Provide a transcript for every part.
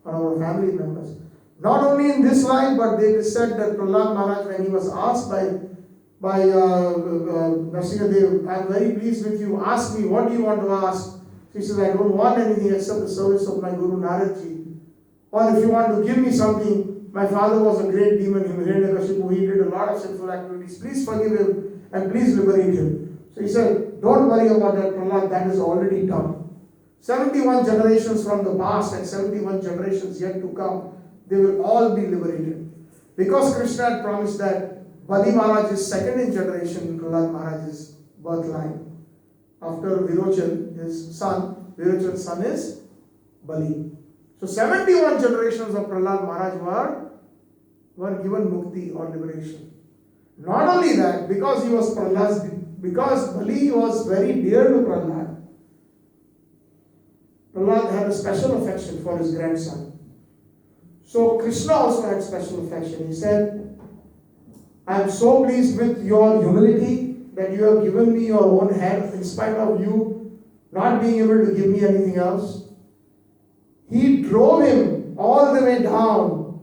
on our family members. Not only in this life, but they said that Prahlad Maharaj, when he was asked by Nrsimhadev, I am very pleased with you, ask me, what do you want to ask? He says, I don't want anything except the service of my Guru Naradji. Or if you want to give me something, my father was a great demon, Hiranyakashipu, he did a lot of sinful activities, please forgive him and please liberate him. So he said, don't worry about that, Prahlad, that is already done. 71 generations from the past and 71 generations yet to come, they will all be liberated. Because Krishna had promised that Bali Maharaj is second in generation in Prahlad Maharaj's birth line. After Virochan, his son, Virochan's son is Bali. So 71 generations of Prahlad Maharaj were given mukti or liberation. Not only that, because he was because Bali was very dear to Prahlad, Prahlad had a special affection for his grandson. So Krishna also had special affection. He said, I am so pleased with your humility that you have given me your own head in spite of you not being able to give me anything else. He drove him all the way down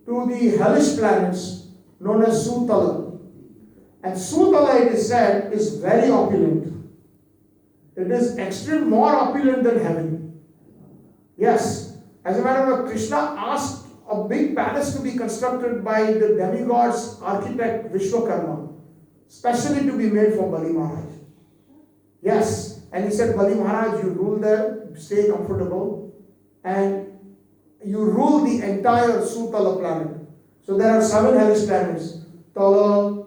to the hellish planets known as Sutala. And Sutala, it is said, is very opulent. It is extremely more opulent than heaven. Yes. As a matter of fact, Krishna asked a big palace to be constructed by the demigod's architect Vishwakarma, specially to be made for Bali Maharaj. Yes. And he said, Bali Maharaj, you rule there, stay comfortable, and you rule the entire Sutala planet. So there are 7 hellish planets. Tala,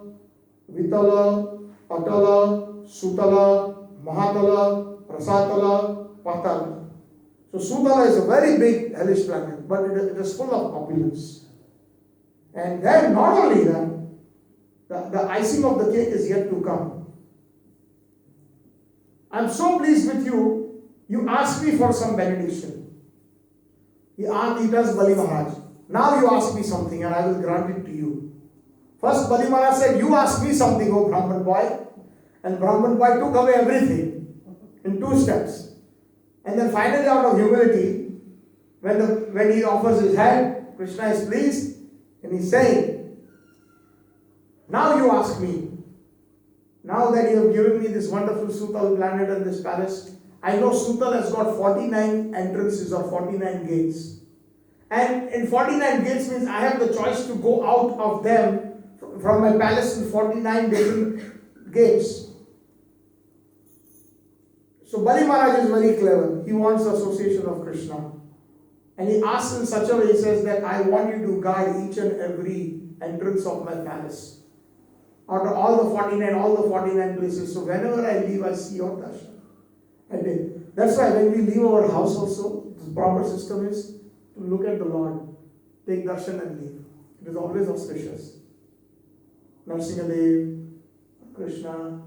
Vitala, Atala, Sutala, Mahatala, Prasatala, Patala. So Sutala is a very big hellish planet, but it is full of opulence. And then not only that, the icing of the cake is yet to come. I'm so pleased with you. You asked me for some benediction. He tells Bali Maharaj, now you ask me something and I will grant it to you. First Bali Maharaj said, you ask me something, oh Brahman boy. And Brahman boy took away everything in 2 steps. And then finally, out of humility, when he offers his hand, Krishna is pleased and he's saying, now you ask me. Now that you have given me this wonderful Sutal planet and this palace, I know Sutal has got 49 entrances or 49 gates. And in 49 gates means I have the choice to go out of them from my palace in 49 different gates. So Bali Maharaj is very clever. He wants the association of Krishna. And he asks in such a way, he says that I want you to guide each and every entrance of my palace. Out of all the 49 places. So whenever I leave, I see your darshan. I did. That's why when we leave our house also, the proper system is to look at the Lord, take darshan and leave. It is always auspicious. Nrsimhadev, Krishna,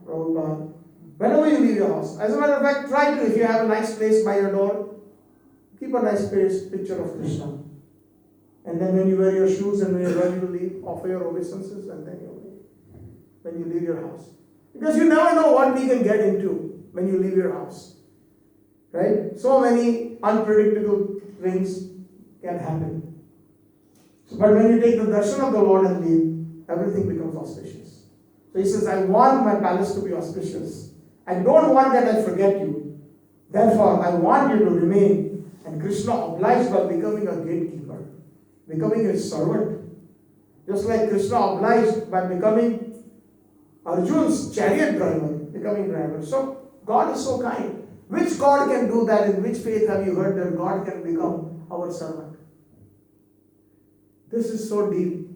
Prabhupada. Whenever you leave your house. As a matter of fact, try to, if you have a nice place by your door, keep a nice picture of Krishna. And then when you wear your shoes and when you're ready to leave, offer your obeisances and then you leave. When you leave your house. Because you never know what we can get into when you leave your house. Right? So many unpredictable things can happen. But when you take the darshan of the Lord and leave, everything becomes auspicious. So he says, I want my palace to be auspicious. I don't want that I forget you. Therefore, I want you to remain. And Krishna obliged by becoming a gatekeeper, becoming his servant. Just like Krishna obliged by becoming Arjun's chariot driver, becoming driver. So, God is so kind. Which God can do that? In which faith have you heard that God can become our servant? This is so deep.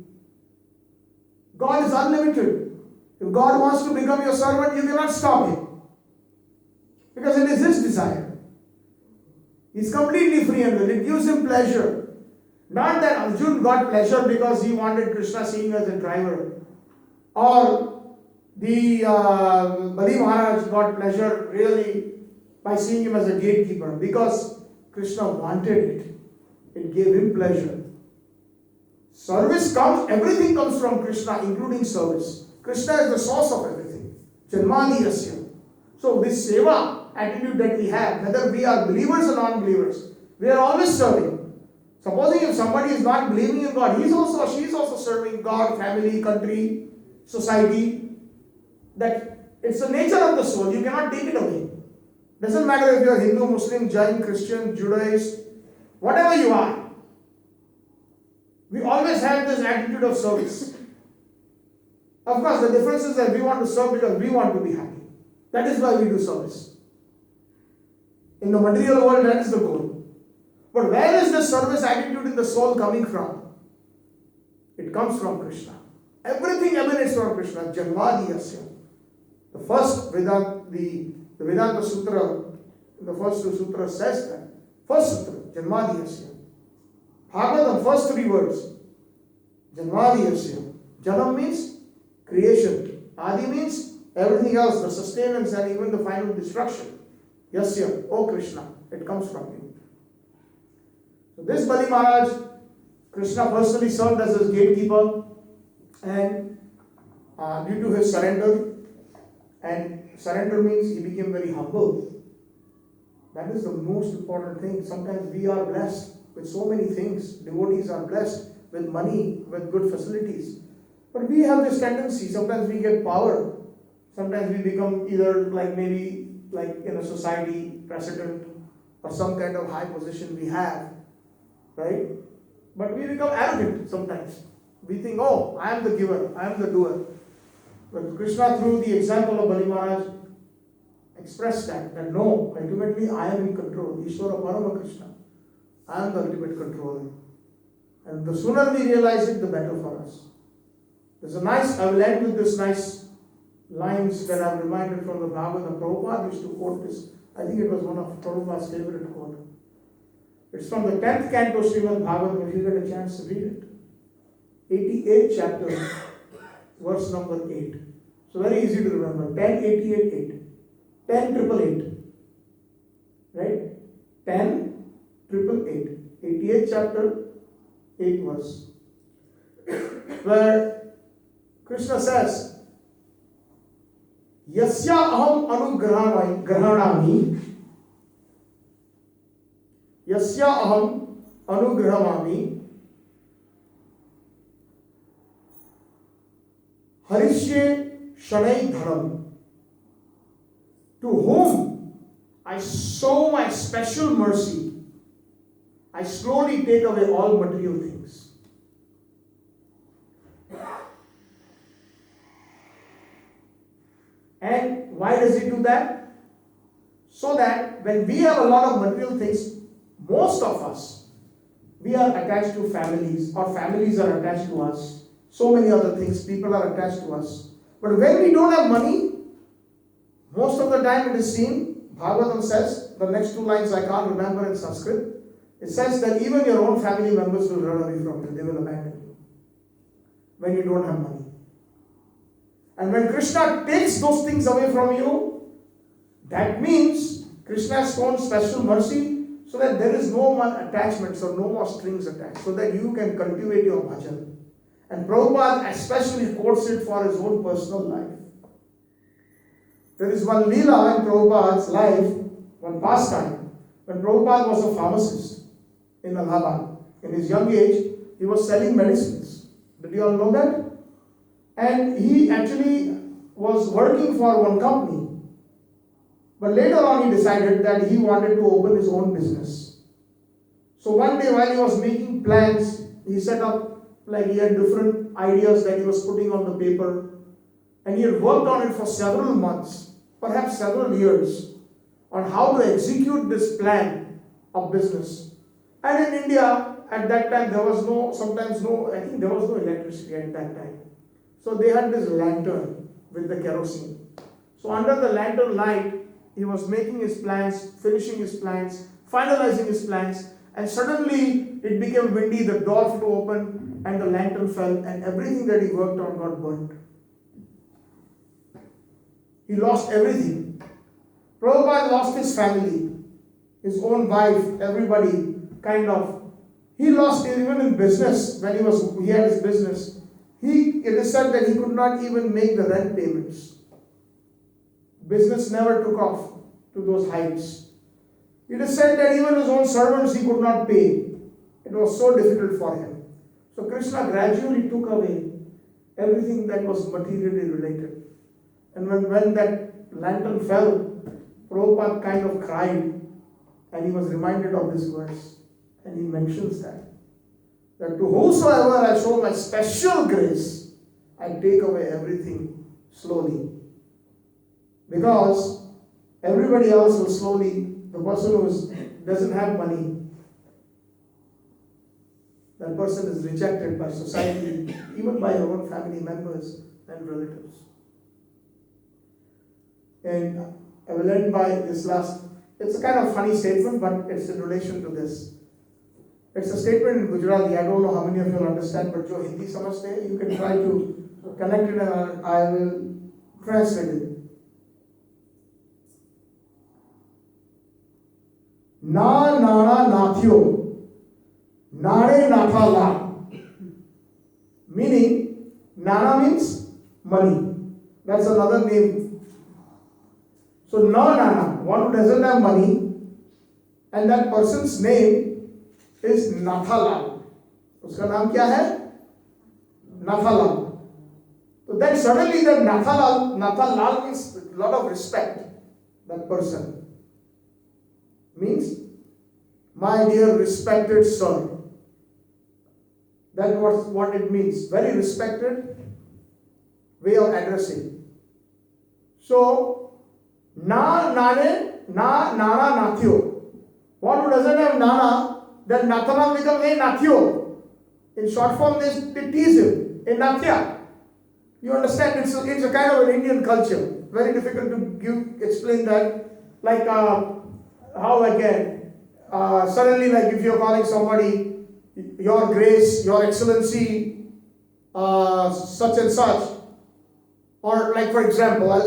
God is unlimited. If God wants to become your servant, you cannot stop him. Because it is his desire. He is completely free and will. It gives him pleasure. Not that Arjun got pleasure because he wanted Krishna seeing as a driver. Or the Bali Maharaj got pleasure really by seeing him as a gatekeeper. Because Krishna wanted it. It gave him pleasure. Service comes, everything comes from Krishna, including service. Krishna is the source of everything. Janmani Yasya. So this seva attitude that we have, whether we are believers or non-believers, We are always serving. Supposing if somebody is not believing in God, she is also serving God, family, country, society. That it's the nature of the soul. You cannot take it away. Doesn't matter if you are Hindu, Muslim, Jain, Christian, Judaist, whatever you are. We always have this attitude of service. Of course, the difference is that we want to serve because we want to be happy. That is why we do service. In the material world, that is the goal. But where is the service attitude in the soul coming from? It comes from Krishna. Everything emanates from Krishna. Janmadiyasya. The first Vedanta, the Vedanta Sutra, the first two sutras says that. First sutra, Janmadiyasya. Bhagavatam, first three words. Janmadiyasya. Janam means creation. Adi means everything else, the sustenance and even the final destruction. Yasya, O Krishna, it comes from him. So this Bali Maharaj, Krishna personally served as his gatekeeper, and due to his surrender, and surrender means he became very humble. That is the most important thing. Sometimes we are blessed with so many things. Devotees are blessed with money, with good facilities. But we have this tendency, sometimes we get power. Sometimes we become either maybe in a society, president, or some kind of high position we have, right? But we become arrogant sometimes. We think, oh, I am the giver, I am the doer. But Krishna, through the example of Bali Maharaj, expressed that no, ultimately I am in control. Ishvara Parama Krishna. I am the ultimate controller. And the sooner we realize it, the better for us. I will end with this nice lines that I'm reminded from the Bhagavatam. Prabhupada used to quote this. I think it was one of Prabhupada's favorite quotes. It's from the 10th canto Srimad Bhagavatam, if you get a chance to read it. 88th chapter, verse number 8. So very easy to remember. 10, 88, 8. 10, 888. Right? 10, 888. 88th chapter, 8th verse. Where Krishna says, Yasya aham anugrahamami. Yasya aham anugrahamami. Harishye shanai dharam. To whom I show my special mercy, I slowly take away all material things. And why does he do that? So that when we have a lot of material things, most of us, we are attached to families, or families are attached to us. So many other things, people are attached to us. But when we don't have money, most of the time it is seen, Bhagavatam says, the next two lines I can't remember in Sanskrit, it says that even your own family members will run away from you, they will abandon you when you don't have money. And when Krishna takes those things away from you, that means Krishna has shown special mercy so that there is no more attachments or no more strings attached, so that you can cultivate your bhajan. And Prabhupada especially quotes it for his own personal life. There is one leela in Prabhupada's life, one pastime, when Prabhupada was a pharmacist in Allahabad. In his young age, he was selling medicines. Did you all know that? And he actually was working for one company. But later on he decided that he wanted to open his own business. So one day while he was making plans, he set up, he had different ideas that he was putting on the paper. And he had worked on it for several months, perhaps several years, on how to execute this plan of business. And in India, at that time, there was no electricity at that time. So they had this lantern with the kerosene. So under the lantern light, he was making his plans, finishing his plans, finalizing his plans, and suddenly it became windy, the door flew open, and the lantern fell, and everything that he worked on got burnt. He lost everything. Prabhupada lost his family, his own wife, everybody, kind of. He lost even in business, when he had his business. It is said that he could not even make the rent payments. Business never took off to those heights. It is said that even his own servants he could not pay. It was so difficult for him. So Krishna gradually took away everything that was materially related. And when that lantern fell, Prabhupada kind of cried and he was reminded of this verse. And he mentions that to whosoever I show my special grace, I take away everything slowly. Because everybody else will slowly, the person who doesn't have money, that person is rejected by society, even by your own family members and relatives. And I will end by this last, it's a kind of funny statement, but it's in relation to this. It's a statement in Gujarati. I don't know how many of you will understand, but jo Hindi samajhte hai, you can try to connect it and I will translate it. Na nana nathyo, nare natha la. Meaning, nana means money. That's another name. So na nana, one who doesn't have money, and that person's name is Nathalal. Uska naam kya hai? Nathalal. So then suddenly that Nathalal means a lot of respect. That person means, my dear respected sir. That was what it means. Very respected way of addressing. So, nana nathyo. One who doesn't have nana, then Nathala becomes a nathyo. In short form, they tease him, a nathya. You understand, it's a kind of an Indian culture. Very difficult to explain that. Like how again, suddenly like if you're calling somebody, your grace, your excellency, such and such. Or like for example, I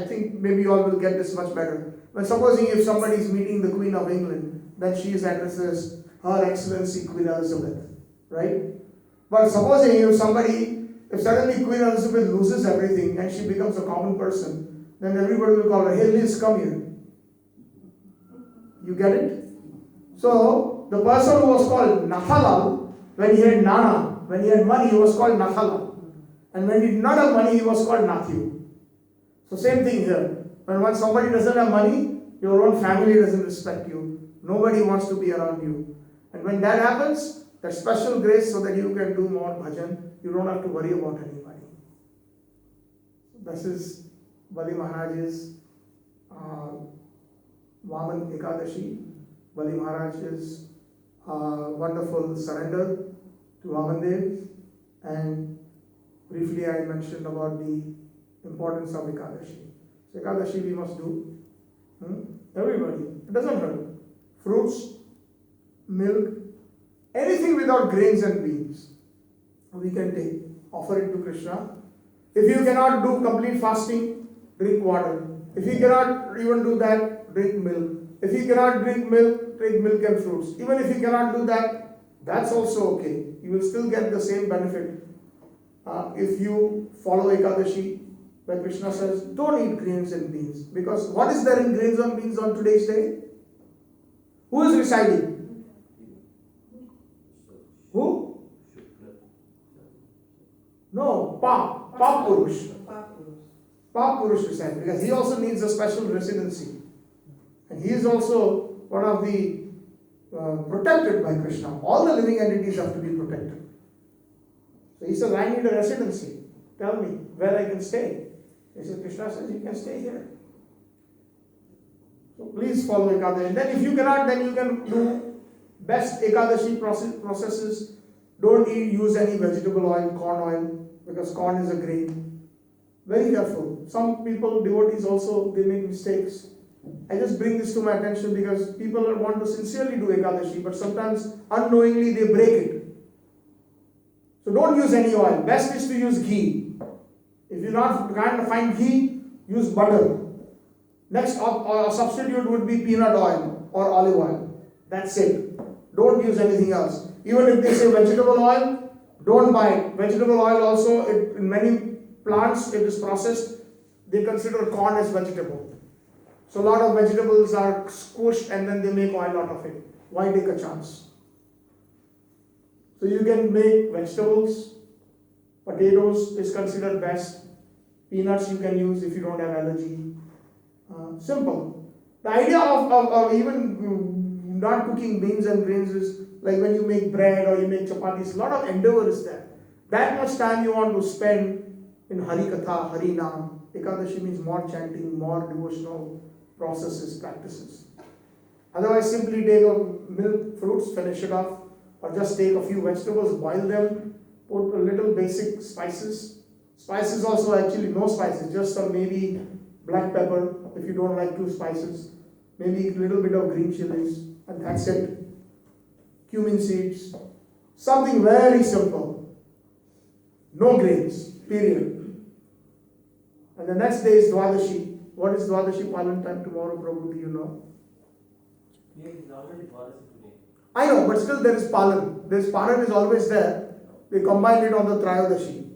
think maybe you all will get this much better. When supposing if somebody is meeting the Queen of England, then she is addressed as Her Excellency Queen Elizabeth, right? But supposing if suddenly Queen Elizabeth loses everything and she becomes a common person, then everybody will call her, hey Liz, come here. You get it? So, the person who was called Nathalal, when he had Nana, when he had money, he was called Nathalal. And when he did not have money, he was called Nathyu. So same thing here. When somebody doesn't have money, your own family doesn't respect you. Nobody wants to be around you. And when that happens, that special grace so that you can do more bhajan, you don't have to worry about anybody. This is Bali Maharaj's Vaman Ekadashi, Bali Maharaj's wonderful surrender to Vamandev, and briefly I mentioned about the importance of Ekadashi. So Ekadashi we must do. Everybody. It doesn't hurt. Fruits, milk, anything without grains and beans, we can take. Offer it to Krishna. If you cannot do complete fasting, drink water. If you cannot even do that, drink milk. If you cannot drink milk, take milk and fruits. Even if you cannot do that, that's also okay. You will still get the same benefit. If you follow Ekadashi, where Krishna says, don't eat grains and beans. Because what is there in grains and beans on today's day? Who is reciting? Who? No, Pap Purush. Pap Purush reciting, because he also needs a special residency. And he is also one of the protected by Krishna. All the living entities have to be protected. So he says, I need a residency. Tell me where I can stay. He says, Krishna says, you can stay here. So please follow Ekadashi. And then if you cannot, then you can do best Ekadashi processes. Don't use any vegetable oil, corn oil, because corn is a grain. Very careful. Some people, devotees also, they make mistakes. I just bring this to my attention because people want to sincerely do Ekadashi, but sometimes unknowingly they break it. So don't use any oil. Best is to use ghee. If you can't find ghee, use butter. Next substitute would be peanut oil or olive oil. That's it. Don't use anything else. Even if they say vegetable oil, don't buy it. Vegetable oil also, in many plants, it is processed. They consider corn as vegetable. So a lot of vegetables are squished and then they make oil out of it. Why take a chance? So you can make vegetables, potatoes is considered best, peanuts you can use if you don't have allergy. Simple. The idea of even not cooking beans and grains is like when you make bread or you make chapatis, a lot of endeavor is there. That much time you want to spend in Hari Katha, Hari Nam. Ekadashi means more chanting, more devotional processes, practices. Otherwise, simply take a milk, fruits, finish it off, or just take a few vegetables, boil them, put a little basic spices. Spices also actually no spices, just some maybe black pepper if you don't like too spices, maybe a little bit of green chilies, and that's it. Cumin seeds, something very simple. No grains, period. And the next day is Dwadashi. What is Dwadashi Palan time tomorrow, Prabhu? Do you know? Yeah, it's already Dwadashi today. I know, but still there is Palan. This Palan is always there. They combine it on the Trayodasi.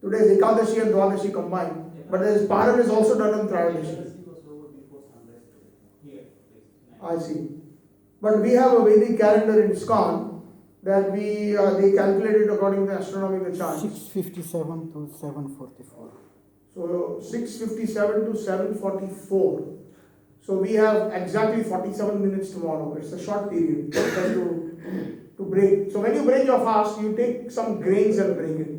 Today is Ekadashi and Dwadashi combined. But there is Palan is also done on Trayodasi. Dwadashi was over before sunrise today. Here, I see. But we have a Vedic calendar in ISKCON that they calculated according to the astronomical charts. 6:57 to 7:44. So 6:57 to 7:44. So we have exactly 47 minutes tomorrow. It's a short period to break. So when you break your fast, you take some grains and break it.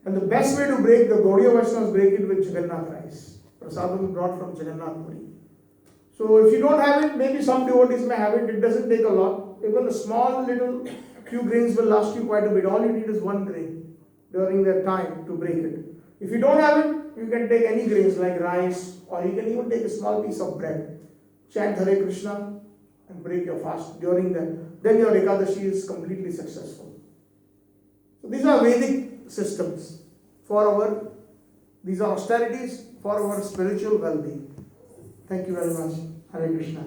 And the best way to break, the Gaudiya Vaishnavas break it with Jagannath rice. Prasadam brought from Jagannath Puri. So if you don't have it, maybe some devotees may have it. It doesn't take a lot. Even a small little few grains will last you quite a bit. All you need is one grain during that time to break it. If you don't have it, you can take any grains like rice, or you can even take a small piece of bread. Chant Hare Krishna and break your fast during that. Then your Ekadashi is completely successful. So these are Vedic systems these are austerities for our spiritual well-being. Thank you very much. Hare Krishna.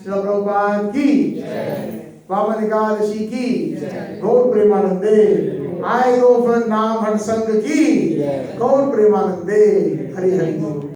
Srila Prabhupada ki Jai. Vaman Ekadashi ki Jai. Gaur Premanande. Eindhoven Naam Hansang ki Jai. Gaur Premanande. Hari Hari.